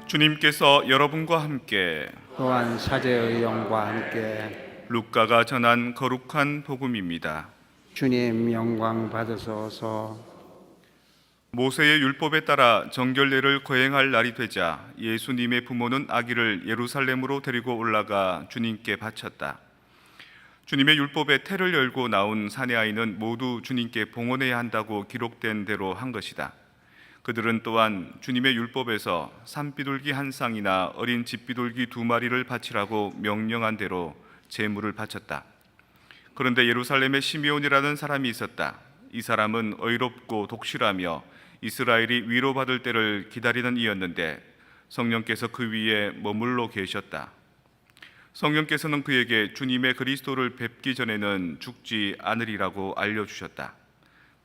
주님께서 여러분과 함께 또한 사제의 영과 함께 루카가 전한 거룩한 복음입니다. 주님 영광 받으소서. 모세의 율법에 따라 정결례를 거행할 날이 되자 예수님의 부모는 아기를 예루살렘으로 데리고 올라가 주님께 바쳤다. 주님의 율법에 태를 열고 나온 사내아이는 모두 주님께 봉헌해야 한다고 기록된 대로 한 것이다. 그들은 또한 주님의 율법에서 산비둘기 한 쌍이나 어린 집비둘기 2마리를 바치라고 명령한 대로 제물을 바쳤다. 그런데 예루살렘에 시므온이라는 사람이 있었다. 이 사람은 의롭고 독실하며 이스라엘이 위로받을 때를 기다리는 이였는데 성령께서 그 위에 머물러 계셨다. 성령께서는 그에게 주님의 그리스도를 뵙기 전에는 죽지 않으리라고 알려주셨다.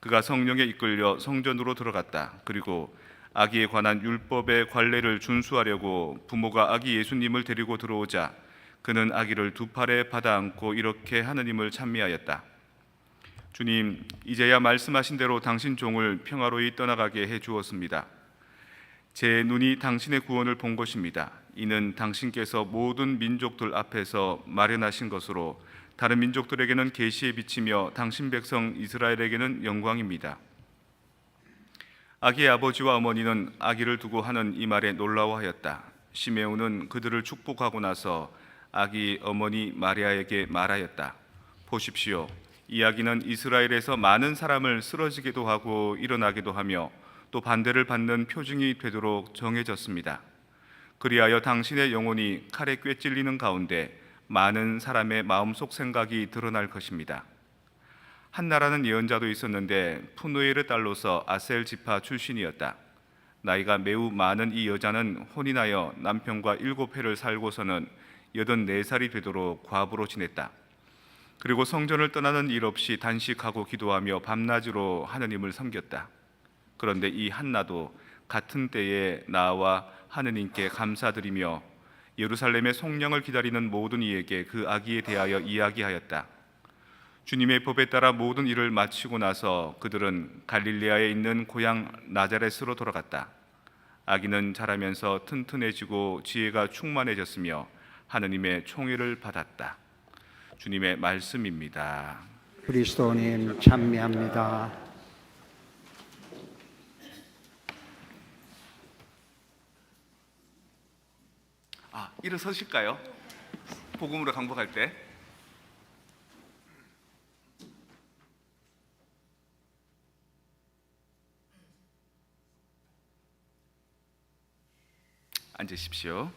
그가 성령에 이끌려 성전으로 들어갔다. 그리고 아기에 관한 율법의 관례를 준수하려고 부모가 아기 예수님을 데리고 들어오자 그는 아기를 2팔에 받아 안고 이렇게 하느님을 찬미하였다. 주님, 이제야 말씀하신 대로 당신 종을 평화로이 떠나가게 해 주었습니다. 제 눈이 당신의 구원을 본 것입니다. 이는 당신께서 모든 민족들 앞에서 마련하신 것으로 다른 민족들에게는 계시에 비치며 당신 백성 이스라엘에게는 영광입니다. 아기의 아버지와 어머니는 아기를 두고 하는 이 말에 놀라워하였다. 시므온은 그들을 축복하고 나서 아기 어머니 마리아에게 말하였다. 보십시오. 이 아기는 이스라엘에서 많은 사람을 쓰러지게도 하고 일어나기도 하며 또 반대를 받는 표징이 되도록 정해졌습니다. 그리하여 당신의 영혼이 칼에 꿰찔리는 가운데 많은 사람의 마음속 생각이 드러날 것입니다. 한나라는 예언자도 있었는데 푸누엘의 딸로서 아셀 지파 출신이었다. 나이가 매우 많은 이 여자는 혼인하여 남편과 7회를 살고서는 84살이 되도록 과부로 지냈다. 그리고 성전을 떠나는 일 없이 단식하고 기도하며 밤낮으로 하느님을 섬겼다. 그런데 이 한나도 같은 때에 나와 하느님께 감사드리며 예루살렘의 속령을 기다리는 모든 이에게 그 아기에 대하여 이야기하였다. 주님의 법에 따라 모든 일을 마치고 나서 그들은 갈릴레아에 있는 고향 나자렛으로 돌아갔다. 아기는 자라면서 튼튼해지고 지혜가 충만해졌으며 하느님의 총애를 받았다. 주님의 말씀입니다. 그리스도님 찬미합니다. 일어서실까요? 복음으로 강복할 때. 앉으십시오.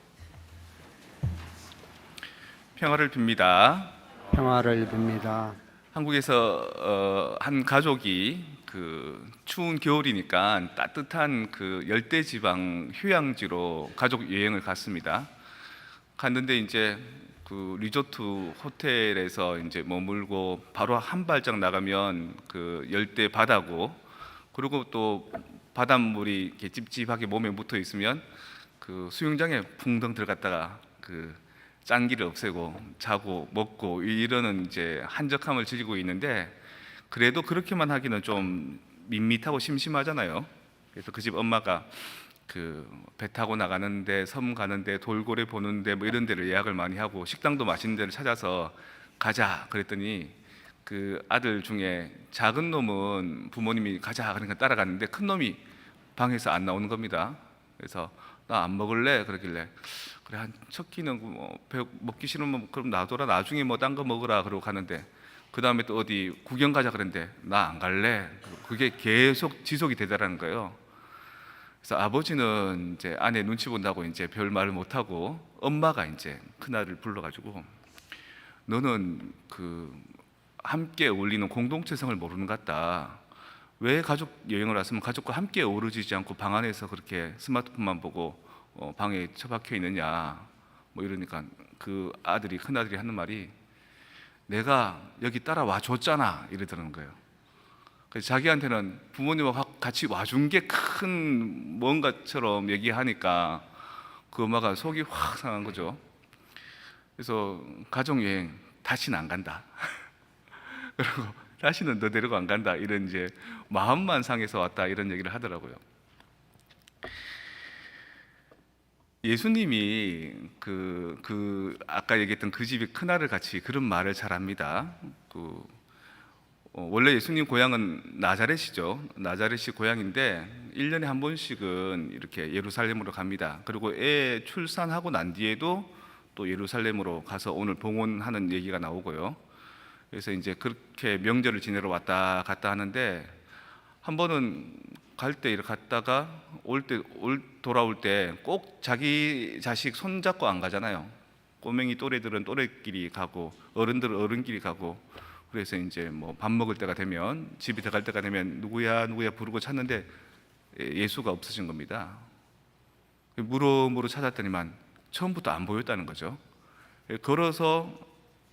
평화를 빕니다. 평화를 빕니다. 한국에서 한 가족이 추운 겨울이니까 따뜻한 열대 지방 휴양지로 가족 여행을 갔습니다. 갔는데 이제 리조트 호텔에서 이제 머물고 바로 한 발짝 나가면 열대 바다고, 그리고 또 바닷물이 이렇게 찝찝하게 몸에 묻어 있으면 수영장에 붕덩 들어갔다가 짠기를 없애고 자고 먹고 이러는 이제 한적함을 즐기고 있는데, 그래도 그렇게만 하기는 좀 밋밋하고 심심하잖아요. 그래서 그 집 엄마가 배 타고 나가는데, 섬 가는데, 돌고래 보는데 뭐 이런 데를 예약을 많이 하고 식당도 맛있는 데를 찾아서 가자 그랬더니 아들 중에 작은 놈은 부모님이 가자 그러니까 따라갔는데 큰 놈이 방에서 안 나오는 겁니다. 그래서 나 안 먹을래 그러길래, 그래 한 첫 끼는 먹기 싫으면 그럼 놔둬라, 나중에 뭐 딴 거 먹으라 그러고 가는데, 그 다음에 또 어디 구경 가자 그랬는데 나 안 갈래. 그게 계속 지속이 되더라는 거예요. 그래서 아버지는 이제 아내 눈치 본다고 이제 별 말을 못 하고, 엄마가 이제 큰아들을 불러가지고 너는 함께 어울리는 공동체성을 모르는 것 같다. 왜 가족 여행을 왔으면 가족과 함께 어우러지지 않고 방 안에서 그렇게 스마트폰만 보고 방에 처박혀 있느냐 뭐 이러니까 아들이, 큰아들이 하는 말이 내가 여기 따라와 줬잖아 이러더라는 거예요. 그래서 자기한테는 부모님과 같이 와준 게 큰 뭔가처럼 얘기하니까 그 엄마가 속이 확 상한 거죠. 그래서 가족여행 다시는 안 간다. 그리고 다시는 너 데리고 안 간다, 이런 이제 마음만 상해서 왔다 이런 얘기를 하더라고요. 예수님이 아까 얘기했던 그 집이 큰아들 같이 그런 말을 잘합니다. 원래 예수님 고향은 나자렛이죠. 나자렛이 고향인데 1년에 한 번씩은 이렇게 예루살렘으로 갑니다. 그리고 애 출산하고 난 뒤에도 또 예루살렘으로 가서 오늘 봉헌하는 얘기가 나오고요. 그래서 이제 그렇게 명절을 지내러 왔다 갔다 하는데 한 번은 갈 때 이렇게 갔다가 돌아올 때 꼭 자기 자식 손잡고 안 가잖아요. 꼬맹이 또래들은 또래끼리 가고 어른들은 어른끼리 가고, 그래서 이제 뭐 밥 먹을 때가 되면 집에 들어갈 때가 되면 누구야 누구야 부르고 찾는데 예수가 없어진 겁니다. 물어물어 찾았더니만 처음부터 안 보였다는 거죠. 걸어서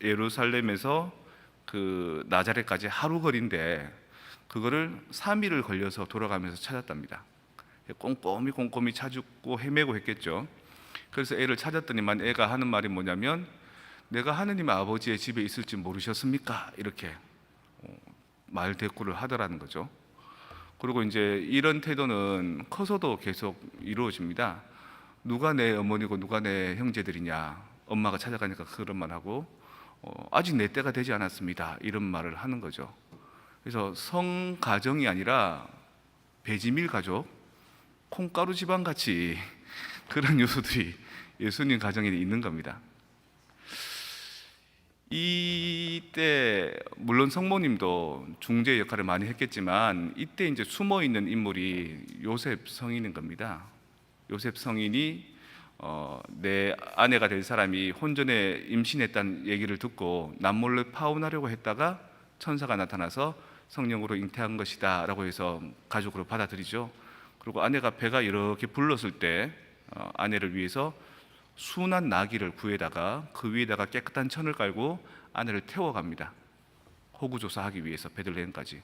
예루살렘에서 그 나자렛까지 하루 거리인데 그거를 3일을 걸려서 돌아가면서 찾았답니다. 꼼꼼히 찾고 헤매고 했겠죠. 그래서 애를 찾았더니만 애가 하는 말이 뭐냐면, 내가 하느님 아버지의 집에 있을지 모르셨습니까? 이렇게 말 대꾸를 하더라는 거죠. 그리고 이제 이런 태도는 커서도 계속 이루어집니다. 누가 내 어머니고 누가 내 형제들이냐, 엄마가 찾아가니까 그런 말 하고, 아직 내 때가 되지 않았습니다, 이런 말을 하는 거죠. 그래서 성가정이 아니라 배지밀 가족, 콩가루 집안 같이 그런 요소들이 예수님 가정에 있는 겁니다. 이때 물론 성모님도 중재 역할을 많이 했겠지만 이때 이제 숨어 있는 인물이 요셉 성인인 겁니다. 요셉 성인이 내 아내가 될 사람이 혼전에 임신했다는 얘기를 듣고 남몰래 파혼하려고 했다가 천사가 나타나서 성령으로 잉태한 것이다 라고 해서 가족으로 받아들이죠. 그리고 아내가 배가 이렇게 불렀을 때 아내를 위해서 순한 나귀를 구해다가 그 위에다가 깨끗한 천을 깔고 아내를 태워갑니다. 호구조사하기 위해서 베들레헴까지.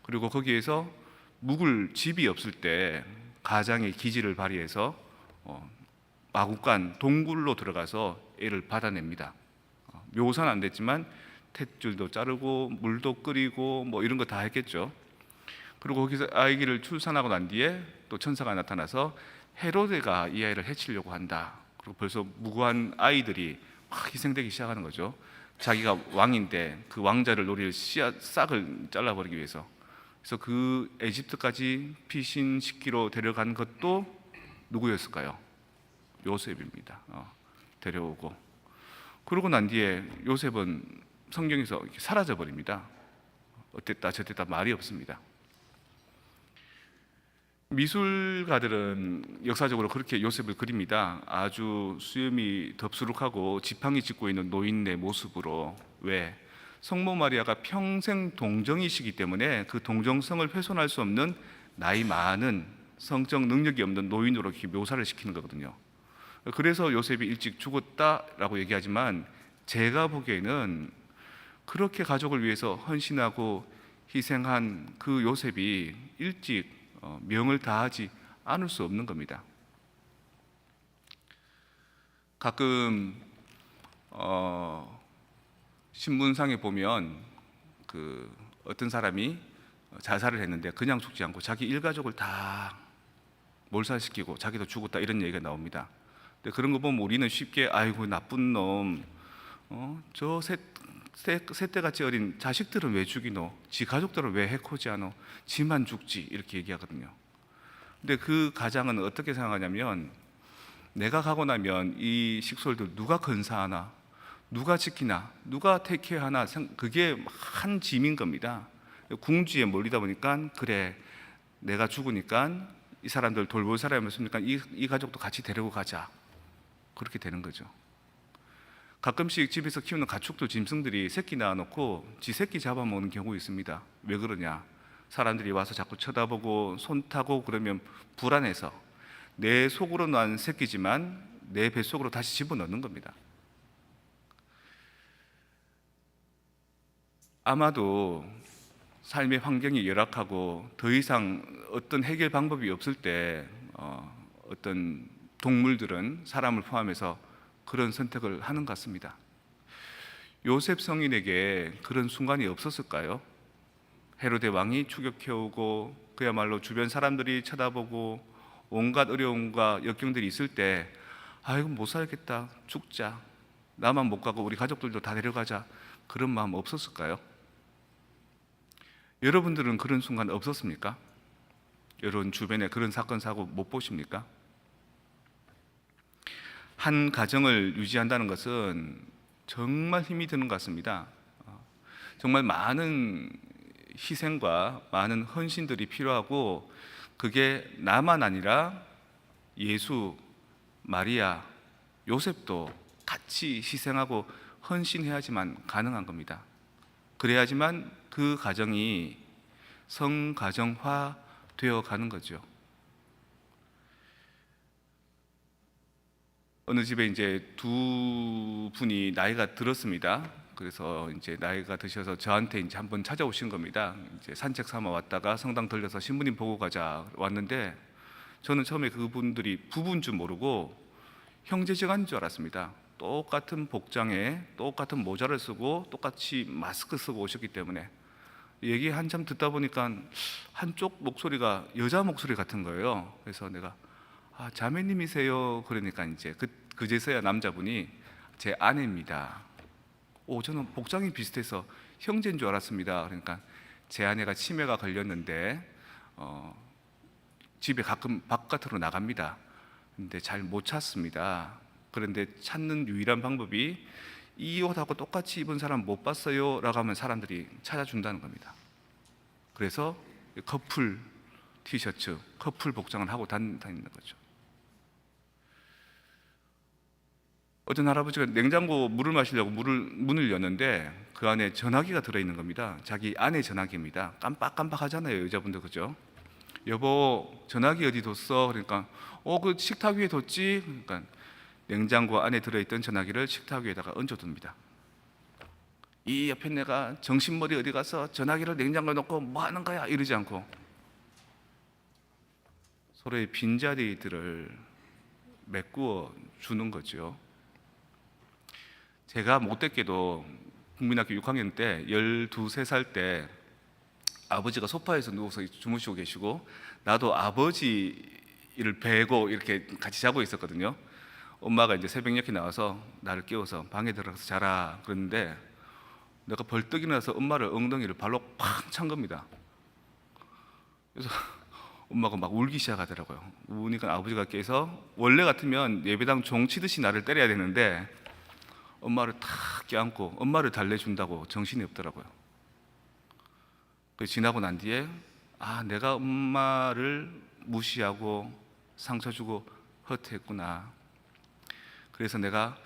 그리고 거기에서 묵을 집이 없을 때 가장의 기지를 발휘해서 마구간 동굴로 들어가서 애를 받아냅니다. 묘사는 안 됐지만 탯줄도 자르고 물도 끓이고 뭐 이런 거 다 했겠죠. 그리고 거기서 아기를 출산하고 난 뒤에 또 천사가 나타나서 헤로데가 이 아이를 해치려고 한다. 그리고 벌써 무고한 아이들이 막 희생되기 시작하는 거죠. 자기가 왕인데 그 왕자를 노릴 씨앗 싹을 잘라버리기 위해서. 그래서 그 에집트까지 피신시키러 데려간 것도 누구였을까요? 요셉입니다. 데려오고. 그러고 난 뒤에 요셉은 성경에서 사라져 버립니다. 어땠다 저땠다 말이 없습니다. 미술가들은 역사적으로 그렇게 요셉을 그립니다. 아주 수염이 덥수룩하고 지팡이 짚고 있는 노인의 모습으로. 왜? 성모 마리아가 평생 동정이시기 때문에 그 동정성을 훼손할 수 없는 나이 많은 성적 능력이 없는 노인으로 이렇게 묘사를 시키는 거거든요. 그래서 요셉이 일찍 죽었다라고 얘기하지만 제가 보기에는 그렇게 가족을 위해서 헌신하고 희생한 그 요셉이 일찍 명을 다하지 않을 수 없는 겁니다. 가끔 신문상에 보면 어떤 사람이 자살을 했는데 그냥 죽지 않고 자기 일가족을 다 몰살시키고 자기도 죽었다 이런 얘기가 나옵니다. 근데 그런 거 보면 우리는 쉽게 아이고 나쁜 놈, 저 셋대같이 어린 자식들은 왜 죽이노? 지 가족들은 왜 해코지 않어? 지만 죽지 이렇게 얘기하거든요. 근데 그 가장은 어떻게 생각하냐면, 내가 가고 나면 이 식솔들 누가 건사하나? 누가 지키나? 누가 태케하나? 그게 한 짐인 겁니다. 궁지에 몰리다 보니까 그래 내가 죽으니까 이 사람들 돌볼 사람이 없으니까 이 가족도 같이 데리고 가자. 그렇게 되는 거죠. 가끔씩 집에서 키우는 가축들, 짐승들이 새끼 낳아놓고 지 새끼 잡아먹는 경우 있습니다. 왜 그러냐? 사람들이 와서 자꾸 쳐다보고 손 타고 그러면 불안해서 내 속으로 난 새끼지만 내 뱃속으로 다시 집어넣는 겁니다. 아마도 삶의 환경이 열악하고 더 이상 어떤 해결 방법이 없을 때 어떤 동물들은 사람을 포함해서 그런 선택을 하는 것 같습니다. 요셉 성인에게 그런 순간이 없었을까요? 헤로데 왕이 추격해오고 그야말로 주변 사람들이 쳐다보고 온갖 어려움과 역경들이 있을 때 아이고 못 살겠다, 죽자, 나만 못 가고 우리 가족들도 다 데려가자, 그런 마음 없었을까요? 여러분들은 그런 순간 없었습니까? 여러분 주변에 그런 사건 사고 못 보십니까? 한 가정을 유지한다는 것은 정말 힘이 드는 것 같습니다. 정말 많은 희생과 많은 헌신들이 필요하고, 그게 나만 아니라 예수, 마리아, 요셉도 같이 희생하고 헌신해야지만 가능한 겁니다. 그래야지만 그 가정이 성가정화 되어 가는 거죠. 어느 집에 이제 두 분이 나이가 들었습니다. 그래서 이제 나이가 드셔서 저한테 이제 한번 찾아오신 겁니다. 이제 산책 삼아 왔다가 성당 들려서 신부님 보고 가자 왔는데, 저는 처음에 그분들이 부부인 줄 모르고 형제지간인 줄 알았습니다. 똑같은 복장에 똑같은 모자를 쓰고 똑같이 마스크 쓰고 오셨기 때문에, 얘기 한참 듣다 보니까 한쪽 목소리가 여자 목소리 같은 거예요. 그래서 내가 자매님이세요? 그러니까 이제 그제서야 남자분이 제 아내입니다. 저는 복장이 비슷해서 형제인 줄 알았습니다. 그러니까 제 아내가 치매가 걸렸는데 집에 가끔 바깥으로 나갑니다. 근데 잘 못 찾습니다. 그런데 찾는 유일한 방법이 이 옷하고 똑같이 입은 사람 못 봤어요? 라고 하면 사람들이 찾아준다는 겁니다. 그래서 커플 티셔츠, 커플 복장을 하고 다니는 거죠. 어떤 할아버지가 냉장고 물을 마시려고 문을 여는데 그 안에 전화기가 들어있는 겁니다. 자기 아내 전화기입니다. 깜빡깜빡 하잖아요, 여자분들. 그죠? 여보, 전화기 어디 뒀어? 그러니까 그 식탁 위에 뒀지? 그러니까 냉장고 안에 들어있던 전화기를 식탁 위에다가 얹어둡니다. 이 옆에 내가 정신머리 어디 가서 전화기를 냉장고에 놓고 뭐 하는 거야? 이러지 않고 서로의 빈자리들을 메꾸어 주는 거죠. 제가 못됐게도 국민학교 6학년 때 12~13살 때 아버지가 소파에서 누워서 주무시고 계시고 나도 아버지를 베고 이렇게 같이 자고 있었거든요. 엄마가 이제 새벽녘에 나와서 나를 깨워서 방에 들어가서 자라 그랬는데, 내가 벌떡 일어나서 엄마를 엉덩이를 발로 팍 찬 겁니다. 그래서 엄마가 막 울기 시작하더라고요. 우니까 아버지가 깨서, 원래 같으면 예배당 종 치듯이 나를 때려야 되는데 엄마를 탁 껴안고 엄마를 달래준다고 정신이 없더라고요. 지나고 난 뒤에 내가 엄마를 무시하고 상처 주고 허투했구나. 그래서 내가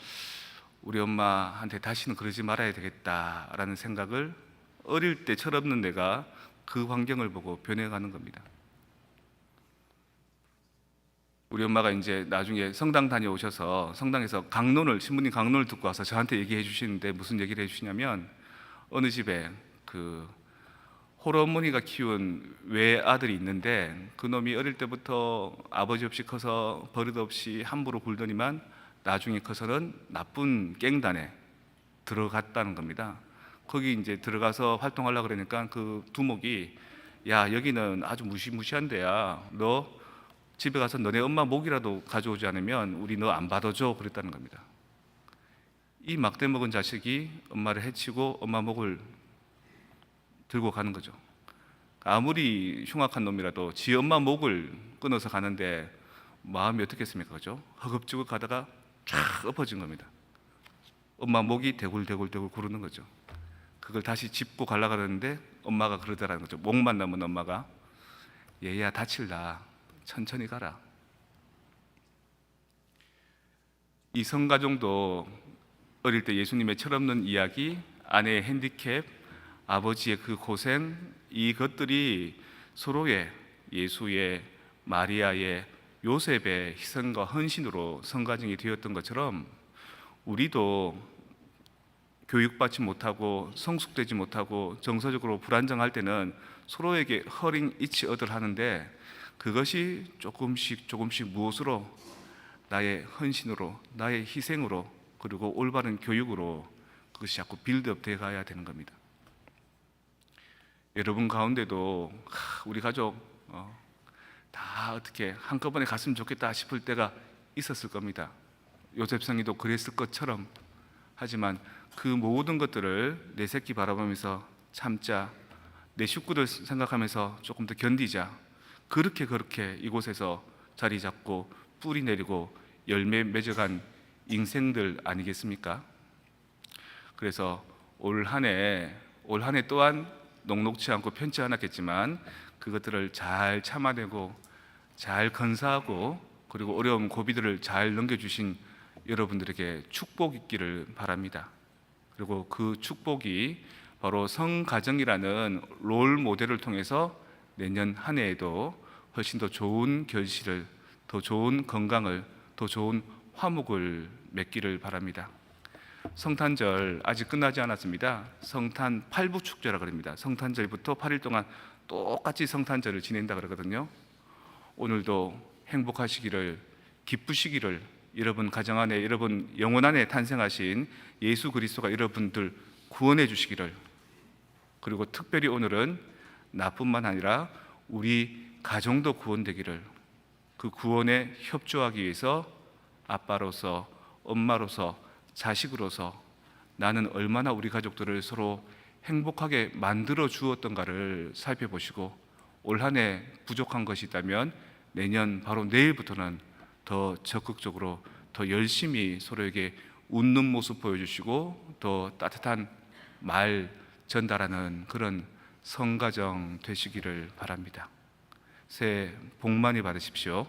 우리 엄마한테 다시는 그러지 말아야 되겠다라는 생각을 어릴 때 철없는 내가 그 환경을 보고 변해가는 겁니다. 우리 엄마가 이제 나중에 성당 다녀오셔서 성당에서 신부님 강론을 듣고 와서 저한테 얘기해 주시는데, 무슨 얘기를 해 주시냐면, 어느 집에 그 홀어머니가 키운 외아들이 있는데 그 놈이 어릴 때부터 아버지 없이 커서 버릇없이 함부로 굴더니만 나중에 커서는 나쁜 갱단에 들어갔다는 겁니다. 거기 이제 들어가서 활동하려고 그러니까 그 두목이, 야, 여기는 아주 무시무시한 데야. 너 집에 가서 너네 엄마 목이라도 가져오지 않으면 우리 너 안 받아줘. 그랬다는 겁니다. 이 막대 먹은 자식이 엄마를 해치고 엄마 목을 들고 가는 거죠. 아무리 흉악한 놈이라도 지 엄마 목을 끊어서 가는데 마음이 어떻겠습니까? 그죠? 허겁지겁 가다가 쫙 엎어진 겁니다. 엄마 목이 대굴대굴대굴 구르는 거죠. 그걸 다시 짚고 가려고 하는데 엄마가 그러더라는 거죠. 목만 남은 엄마가, 얘야 다칠라, 천천히 가라. 이 성가정도 어릴 때 예수님의 철없는 이야기, 아내의 핸디캡, 아버지의 그 고생, 이것들이 서로의, 예수의, 마리아의, 요셉의 희생과 헌신으로 성가정이 되었던 것처럼, 우리도 교육받지 못하고 성숙되지 못하고 정서적으로 불안정할 때는 서로에게 hurting each other 하는데, 그것이 조금씩 무엇으로? 나의 헌신으로, 나의 희생으로, 그리고 올바른 교육으로 그것이 자꾸 빌드업 돼 가야 되는 겁니다. 여러분 가운데도 우리 가족 다 어떻게 한꺼번에 갔으면 좋겠다 싶을 때가 있었을 겁니다. 요셉 성이도 그랬을 것처럼, 하지만 그 모든 것들을 내 새끼 바라보면서 참자, 내 식구들 생각하면서 조금 더 견디자, 그렇게 이곳에서 자리 잡고 뿌리 내리고 열매 맺어간 인생들 아니겠습니까? 그래서 올 한 해 또한 녹록치 않고 편치 않았겠지만 그것들을 잘 참아내고 잘 건사하고 그리고 어려운 고비들을 잘 넘겨주신 여러분들에게 축복 있기를 바랍니다. 그리고 그 축복이 바로 성가정이라는 롤 모델을 통해서 내년 한 해에도 훨씬 더 좋은 결실을, 더 좋은 건강을, 더 좋은 화목을 맺기를 바랍니다. 성탄절 아직 끝나지 않았습니다. 성탄 8부 축제라 그럽니다. 성탄절부터 8일 동안 똑같이 성탄절을 지낸다 그러거든요. 오늘도 행복하시기를, 기쁘시기를, 여러분 가정 안에, 여러분 영혼 안에 탄생하신 예수 그리스도가 여러분들 구원해 주시기를, 그리고 특별히 오늘은 나뿐만 아니라 우리 가정도 구원되기를, 그 구원에 협조하기 위해서 아빠로서, 엄마로서, 자식으로서 나는 얼마나 우리 가족들을 서로 행복하게 만들어 주었던가를 살펴보시고, 올 한 해 부족한 것이 있다면 내년 바로 내일부터는 더 적극적으로, 더 열심히 서로에게 웃는 모습 보여주시고 더 따뜻한 말 전달하는 그런 성가정 되시기를 바랍니다. 새해 복 많이 받으십시오.